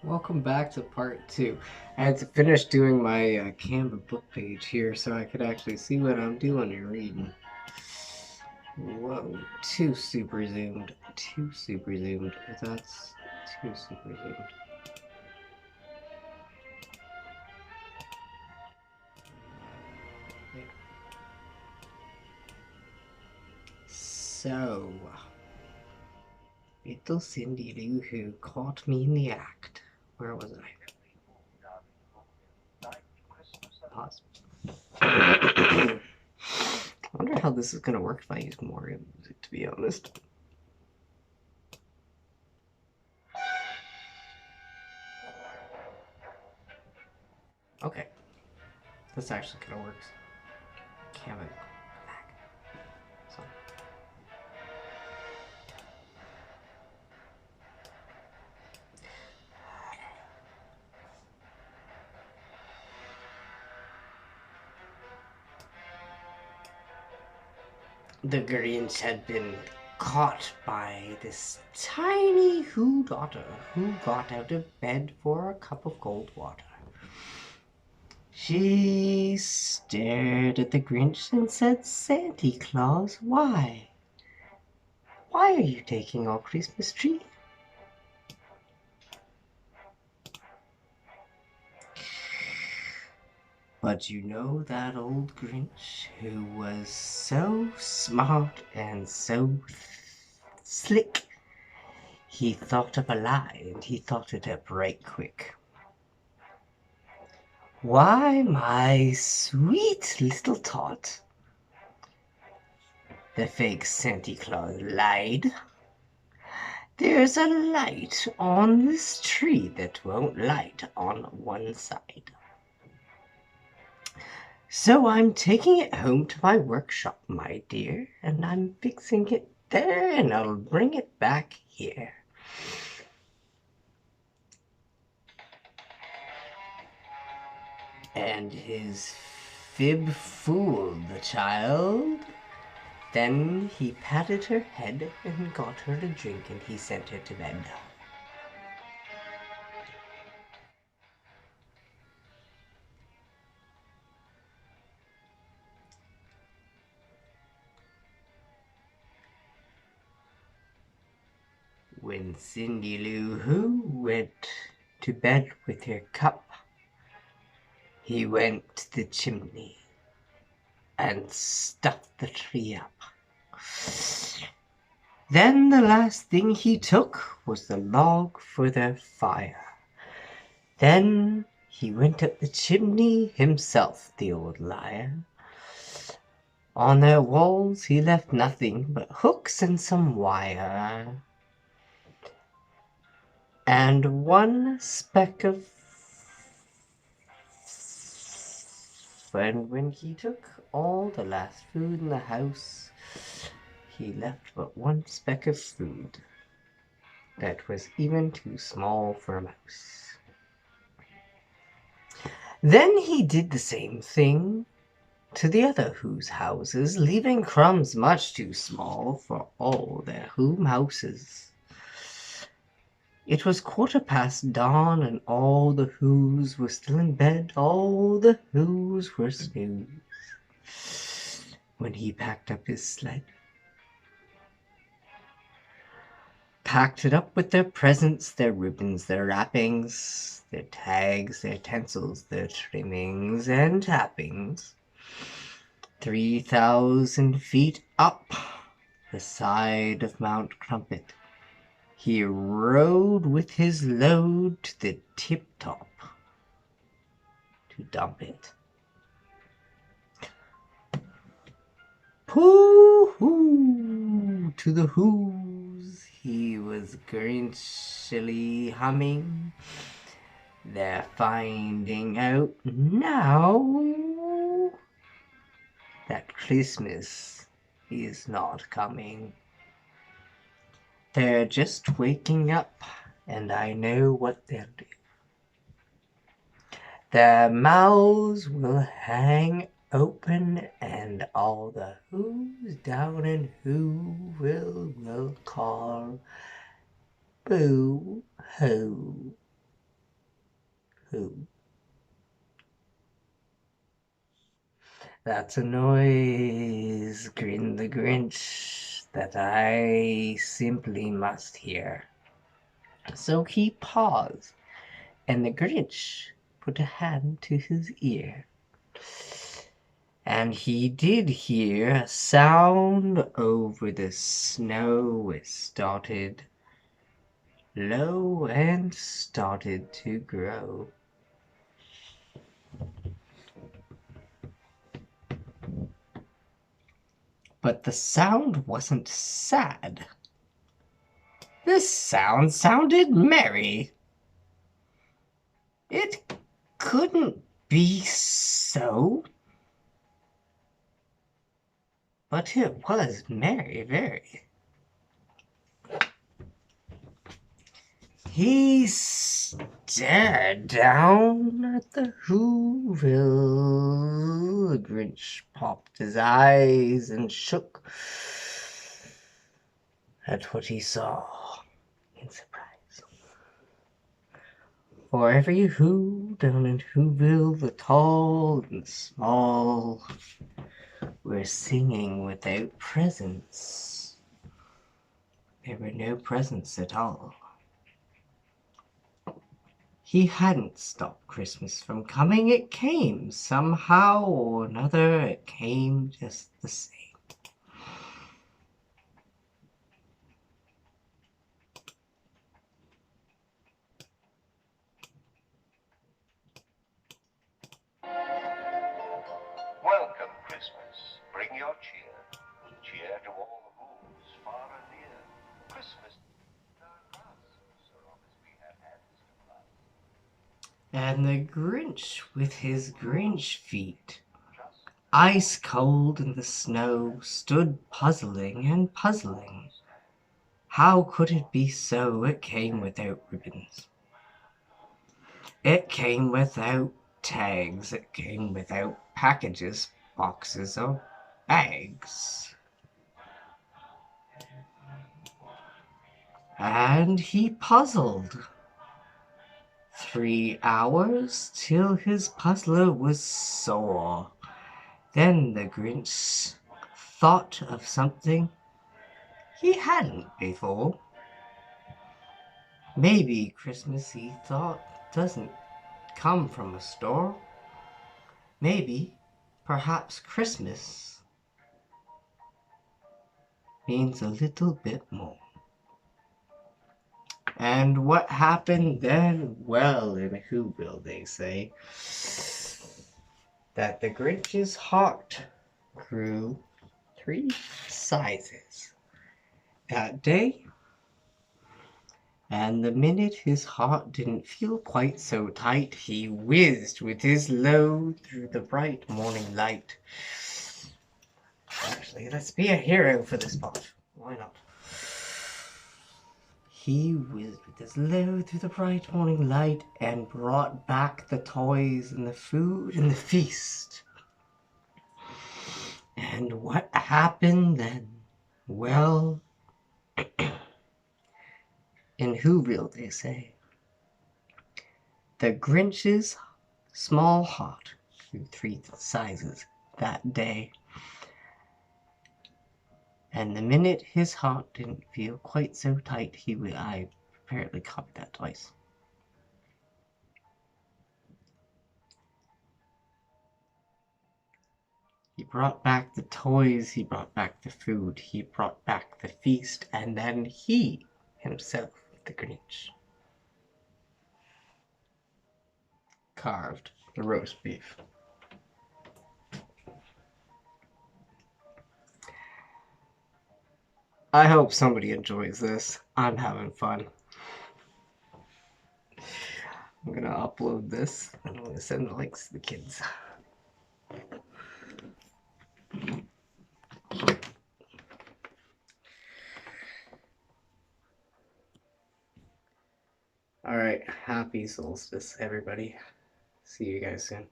Welcome back to part 2. I had to finish doing my Canva book page here so I could actually see what I'm doing and reading. Whoa, too super zoomed. Too super zoomed. That's too super zoomed. So, little Cindy Lou Who caught me in the act. Where was I? Pause. I wonder how this is going to work if I use more music, to be honest. Okay. This actually kind of works. Canva. So. The Grinch had been caught by this tiny Who daughter who got out of bed for a cup of cold water. She stared at the Grinch and said, "Santa Claus, why? Why are you taking our Christmas tree?" But you know that old Grinch who was so smart and so slick? He thought up a lie, and he thought it up right quick. "Why, my sweet little tot," the fake Santa Claus lied, "there's a light on this tree that won't light on one side. So I'm taking it home to my workshop, my dear, and I'm fixing it there, and I'll bring it back here." And his fib fooled the child. Then he patted her head and got her a drink, and he sent her to bed. When Cindy Lou Who went to bed with her cup, he went to the chimney and stuffed the tree up. Then the last thing he took was the log for their fire. Then he went up the chimney himself, the old liar. On their walls he left nothing but hooks and some wire, and one speck of... And when he took all the last food in the house, he left but one speck of food that was even too small for a mouse. Then he did the same thing to the other Who's houses, leaving crumbs much too small for all their Who mouses. It was 1/4 dawn, and all the Who's were still in bed, all the Who's were snooze, when he packed up his sled. Packed it up with their presents, their ribbons, their wrappings, their tags, their tinsels, their trimmings and tappings. 3,000 feet up the side of Mount Crumpet, he rode with his load to the tip-top to dump it. Pooh-hoo to the Who's, he was grinchily humming. They're finding out now that Christmas is not coming. They're just waking up, and I know what they'll do. Their mouths will hang open, and all the Who's down in Who will call boo-hoo. Who? That's a noise, grinned the Grinch, that I simply must hear. So he paused, and the Grinch put a hand to his ear. And he did hear a sound over the snow. It started low and started to grow. But the sound wasn't sad. This sound sounded merry. It couldn't be so, but it was merry, very. He stared down at the Whoville. The Grinch popped his eyes and shook at what he saw in surprise. For every Who down in Whoville, the tall and the small, were singing without presents. There were no presents at all. He hadn't stopped Christmas from coming. It came somehow or another. It came just the same. Welcome, Christmas. Bring your cheer. Cheer to all who's far and near. Christmas is our task, so long as we have hands to clasp. And the Grinch with his Grinch feet, ice cold in the snow, stood puzzling and puzzling. How could it be so? It came without ribbons. It came without tags. It came without packages, boxes, or bags. And he puzzled. 3 hours till his puzzler was sore. Then the Grinch thought of something he hadn't before. Maybe Christmas, he thought, doesn't come from a store. Maybe, perhaps Christmas means a little bit more. And what happened then? Well, in Whoville, they say that the Grinch's heart grew 3 sizes that day. And the minute his heart didn't feel quite so tight, he whizzed with his load through the bright morning light. Actually, let's be a hero for this part. Why not? He whizzed with his load through the bright morning light and brought back the toys and the food and the feast. And what happened then? Well, in Whoville, they say, the Grinch's small heart grew 3 sizes that day. And the minute his heart didn't feel quite so tight, I apparently copied that twice. He brought back the toys, he brought back the food, he brought back the feast, and then he himself, the Grinch, carved the roast beef. I hope somebody enjoys this. I'm having fun. I'm gonna upload this and I'm gonna send the links to the kids. Alright, happy solstice, everybody. See you guys soon.